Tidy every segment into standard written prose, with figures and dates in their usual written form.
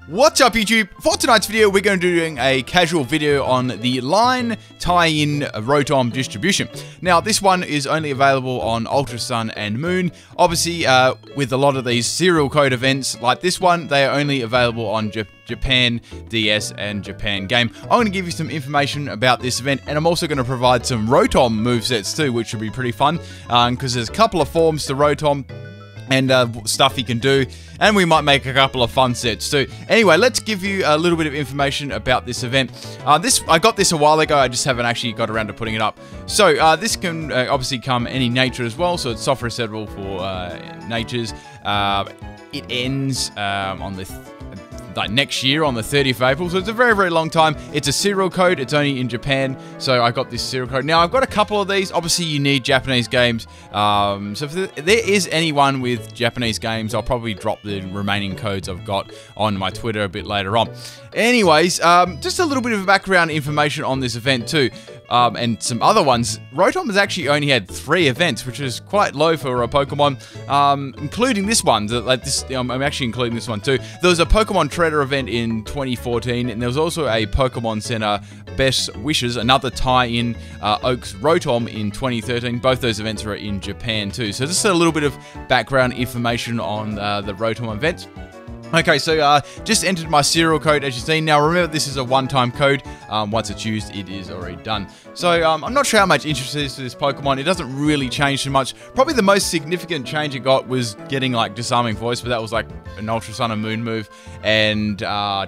What's up YouTube? For tonight's video we're going to be doing a casual video on the line tie-in Rotom distribution. Now this one is only available on Ultra Sun and Moon. Obviously with a lot of these serial code events like this one, they are only available on Japan DS and Japan Game. I'm going to give you some information about this event, and I'm also going to provide some Rotom movesets too, which will be pretty fun because there's a couple of forms to Rotom and stuff you can do, and we might make a couple of fun sets too. Anyway, let's give you a little bit of information about this event. I got this a while ago, I just haven't actually got around to putting it up. So this can obviously come any nature as well, so it's software resetable for natures. It ends on the next year on the 30th of April, so it's a very, very long time. It's a serial code, it's only in Japan, so I got this serial code. Now, I've got a couple of these. Obviously, you need Japanese games, so if there is anyone with Japanese games, I'll probably drop the remaining codes I've got on my Twitter a bit later on. Anyways, just a little bit of background information on this event too. And some other ones. Rotom has actually only had 3 events, which is quite low for a Pokemon, including this one. I'm actually including this one too. There was a Pokemon Trader event in 2014, and there was also a Pokemon Center Best Wishes, another tie-in Oaks Rotom in 2013. Both those events are in Japan too. So just a little bit of background information on the Rotom events. Okay, so just entered my serial code as you've seen. Now remember, this is a one-time code. Once it's used, it is already done. So I'm not sure how much interest there is to this Pokemon. It doesn't really change too much. Probably the most significant change it got was getting like Disarming Voice, but that was like an Ultra Sun and Moon move, and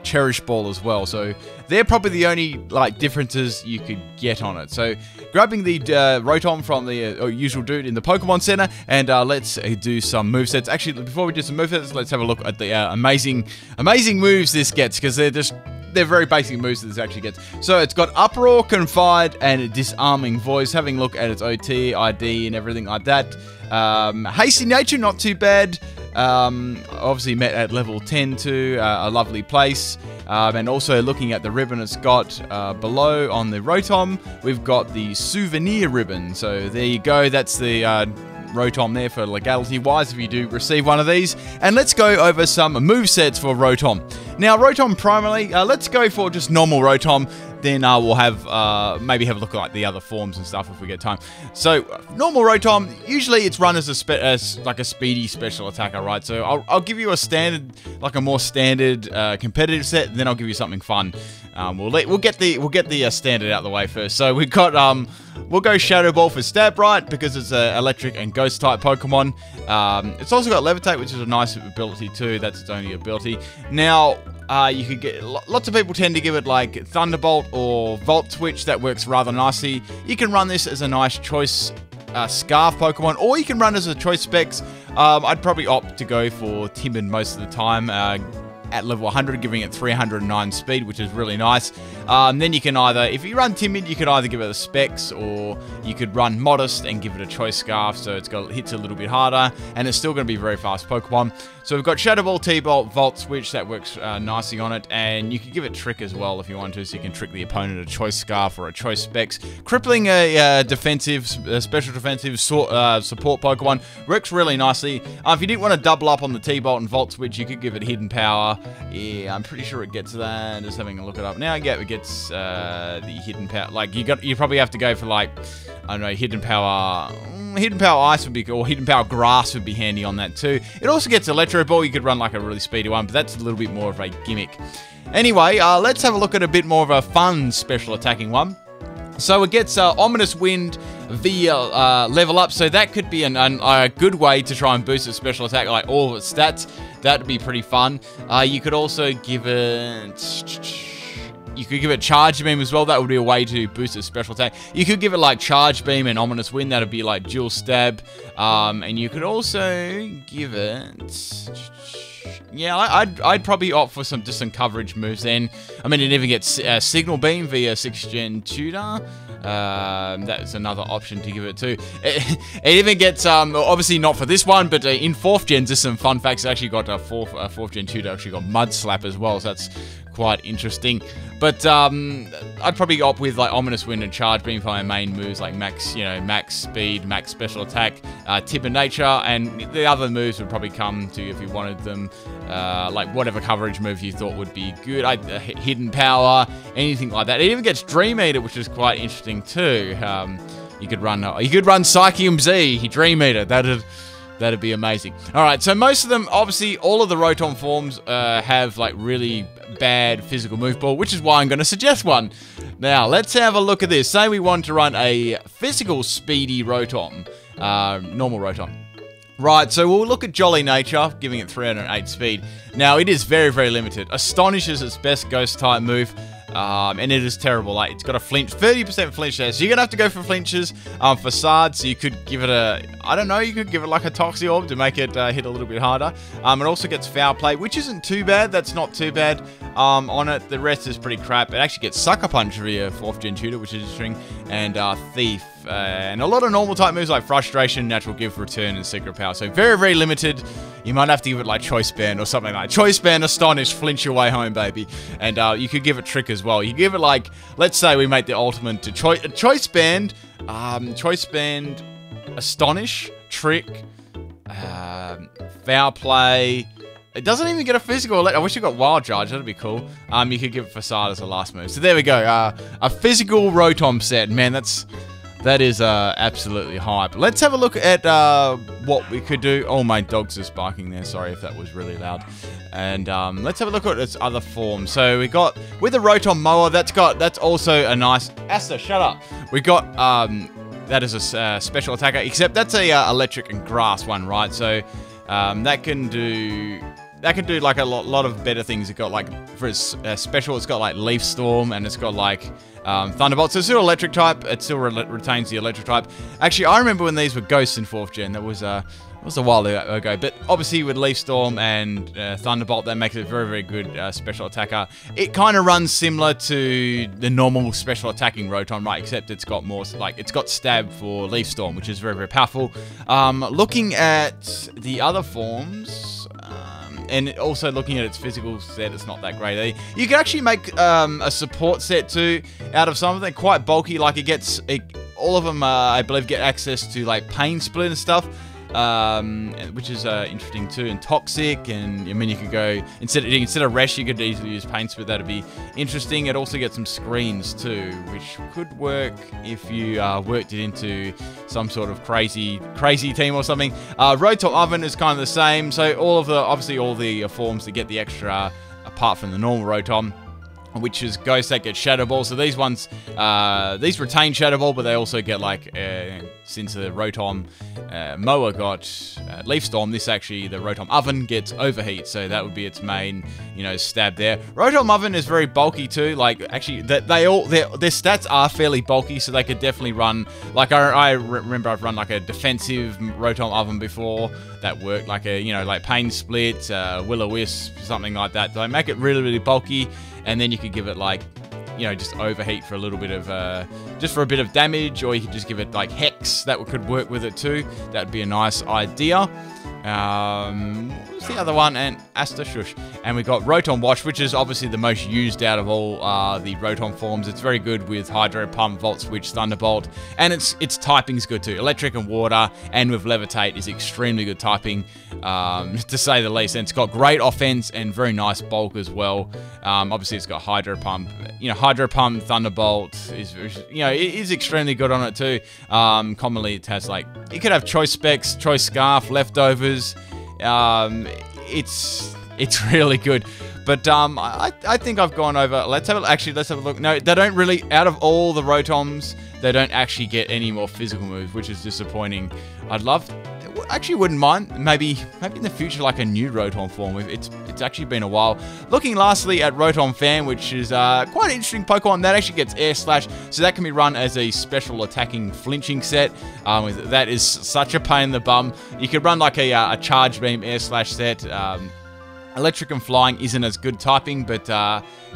Cherish Ball as well. So they're probably the only like differences you could get on it. So grabbing the Rotom from the usual dude in the Pokemon Center, and let's do some movesets. Actually, before we do some movesets, let's have a look at the amazing moves this gets, because they're very basic moves that this actually gets. So it's got Uproar, Confide, and Disarming Voice. Having a look at its OT, ID, and everything like that. Hasty Nature, not too bad. Obviously met at level 10 too, a lovely place. And also looking at the ribbon it's got below on the Rotom, we've got the Souvenir ribbon. So there you go, that's the Rotom there for legality wise if you do receive one of these. And let's go over some movesets for Rotom. Now Rotom primarily, let's go for just normal Rotom, then we'll have maybe have a look at like the other forms and stuff if we get time. So normal Rotom, usually it's run as like a speedy special attacker, right? So I'll give you a standard, like a more standard competitive set, then I'll give you something fun. We'll get the standard out of the way first. So we've got we'll go Shadow Ball for stab right because it's a electric and ghost type Pokemon. It's also got Levitate, which is a nice ability too. That's its only ability. Now you could get lots of people tend to give it like Thunderbolt or Volt Switch. That works rather nicely. You can run this as a nice choice Scarf Pokemon, or you can run as a choice Specs. I'd probably opt to go for Timid most of the time. At level 100, giving it 309 speed, which is really nice. Then you can either, if you run Timid, you could either give it a Specs, or you could run Modest and give it a Choice Scarf, so it hits a little bit harder, and it's still going to be a very fast Pokemon. So we've got Shadow Ball, T-Bolt, Volt Switch, that works nicely on it, and you can give it Trick as well if you want to, so you can trick the opponent a Choice Scarf or a Choice Specs. Crippling a defensive, special defensive support Pokemon works really nicely. If you didn't want to double up on the T-Bolt and Volt Switch, you could give it Hidden Power. Yeah, I'm pretty sure it gets that. Just having a look it up now. Yeah, it gets the Hidden Power. Like you probably have to go for like, I don't know, Hidden Power. Hidden Power Ice would be, or Hidden Power Grass would be handy on that too. It also gets Electro Ball. You could run like a really speedy one, but that's a little bit more of a gimmick. Anyway, let's have a look at a bit more of a fun special attacking one. So it gets Ominous Wind via level up, so that could be a good way to try and boost its special attack, like all of its stats. That'd be pretty fun. You could also give it... You could give it Charge Beam as well. That would be a way to boost its special attack. You could give it like Charge Beam and Ominous Wind. That'd be like Dual Stab. And you could also give it... Yeah, I'd probably opt for just some coverage moves then. I mean, it even gets Signal Beam via 6th Gen Tutor. That's another option to give it to. It even gets, obviously not for this one, but in 4th gens, there's some fun facts. It actually got a 4th gen tutor, actually got Mud Slap as well, so that's quite interesting. But I'd probably opt with like Ominous Wind and Charge Beam for my main moves, like max, max speed, max special attack, Timid Nature, and the other moves would probably come to you if you wanted them, like whatever coverage move you thought would be good, Hidden Power, anything like that. It even gets Dream Eater, which is quite interesting too. You could run Psychium Z, Dream Eater. That'd be amazing. All right, so most of them, obviously, all of the Rotom forms have like really bad physical move ball, which is why I'm going to suggest one. Now, let's have a look at this. Say we want to run a physical speedy Rotom, normal Rotom. Right, so we'll look at Jolly Nature, giving it 308 speed. Now, it is very, very limited. Astonish is its best ghost type move. And it is terrible. Like, it's got a flinch, 30% flinch there. So you're gonna have to go for flinches. Facade, so you could give it a, I don't know, you could give it like a Toxie Orb to make it hit a little bit harder. It also gets Foul Play, which isn't too bad. That's not too bad on it. The rest is pretty crap. It actually gets Sucker Punch via 4th gen tutor, which is interesting, and Thief. And a lot of normal type moves like Frustration, Natural Give, Return, and Secret Power. So very, very limited. You might have to give it like Choice Band or something like that. Choice Band, Astonish, flinch your way home, baby. And you could give it Trick as well. You give it like, let's say we make the ultimate to Choice Band, Astonish, Trick, Foul Play. It doesn't even get a physical. I wish you got Wild Charge. That'd be cool. You could give it Facade as a last move. So there we go. A physical Rotom set. Man, that is absolutely hype. Let's have a look at what we could do. Oh, my dog's just barking there. Sorry if that was really loud. And let's have a look at its other form. So we got, with the Rotom Mower, that's also a nice... Asta, shut up. We got, that is a special attacker, except that's a electric and grass one, right? So that can do like a lot of better things. It got like, for its special, it's got like Leaf Storm, and it's got like Thunderbolt. So it's still electric type. It still retains the electric type. Actually, I remember when these were ghosts in 4th gen. That was a while ago. But obviously with Leaf Storm and Thunderbolt, that makes it a very, very good special attacker. It kind of runs similar to the normal special attacking Rotom, right? Except it's got more, like, it's got Stab for Leaf Storm, which is very, very powerful. Looking at the other forms... and also looking at its physical set, it's not that great. You can actually make a support set too out of some of them. Quite bulky, like all of them, I believe, get access to like Pain Split and stuff, which is interesting too. And Toxic, and I mean, you could go instead of Resh, you could easily use Pain Split. That'd be interesting. It also gets some screens too, which could work if you worked it into some sort of crazy team or something. Rotom Oven is kind of the same. So obviously all the forms that get the extra, apart from the normal Rotom, which is Ghost, that gets Shadow Ball. So these ones, these retain Shadow Ball, but they also get like, since the Rotom Mower got Leaf Storm, the Rotom Oven gets Overheat. So that would be its main, stab there. Rotom Oven is very bulky too. Like, actually, their stats are fairly bulky, so they could definitely run, like, I remember I've run like a defensive Rotom Oven before that worked, like like Pain Split, Will-O-Wisp, something like that. They make it really, really bulky. And then you could give it like, just Overheat for a little bit of, just for a bit of damage, or you could just give it like Hex. That could work with it too. That would be a nice idea. What's the other one? And Asta Shush. And we got Rotom Wash, which is obviously the most used out of all the Rotom forms. It's very good with Hydro Pump, Volt Switch, Thunderbolt, and its typing's good too. Electric and Water, and with Levitate is extremely good typing, to say the least. And it's got great offense and very nice bulk as well. Obviously, it's got Hydro Pump. Hydro Pump, Thunderbolt is, it is extremely good on it too. Commonly, it has like, you could have Choice Specs, Choice Scarf, Leftovers. It's really good. But I think I've gone over. Let's have a look. No, they don't really, out of all the Rotoms, they don't actually get any more physical moves, which is disappointing. Actually wouldn't mind, maybe in the future, like a new Rotom form. It's actually been a while. Looking lastly at Rotom Fan, which is quite an interesting Pokemon. That actually gets Air Slash, so that can be run as a special attacking flinching set. That is such a pain in the bum. You could run like a Charge Beam Air Slash set, Electric and Flying isn't as good typing, but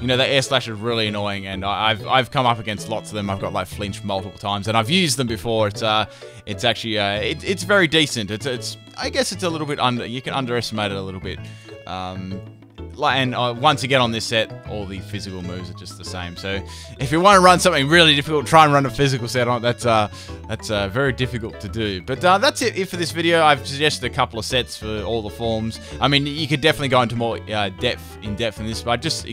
you know, the Air Slash is really annoying, and I've come up against lots of them. I've got like flinched multiple times, and I've used them before. It's actually it's very decent. It's I guess it's a little bit you can underestimate it a little bit. Once you get on this set, all the physical moves are just the same. So if you want to run something really difficult, try and run a physical set on it. That's very difficult to do. But that's it for this video. I've suggested a couple of sets for all the forms. I mean, you could definitely go into more in depth in this, but just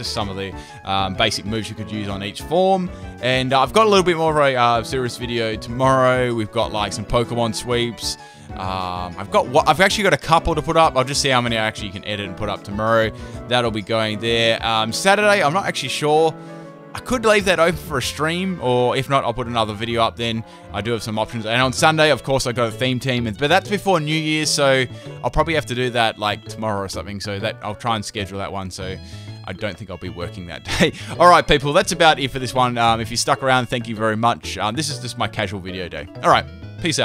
some of the basic moves you could use on each form. And I've got a little bit more of a serious video tomorrow. We've got like some Pokemon sweeps. I've actually got a couple to put up. I'll just see how many I actually can edit and put up tomorrow. That'll be going there. Saturday, I'm not actually sure. I could leave that open for a stream, or if not, I'll put another video up then. I do have some options. And on Sunday, of course, I've got a theme team, but that's before New Year's, so I'll probably have to do that like tomorrow or something. So that I'll try and schedule that one. So I don't think I'll be working that day. All right, people, that's about it for this one. If you stuck around, thank you very much. This is just my casual video day. All right, peace out.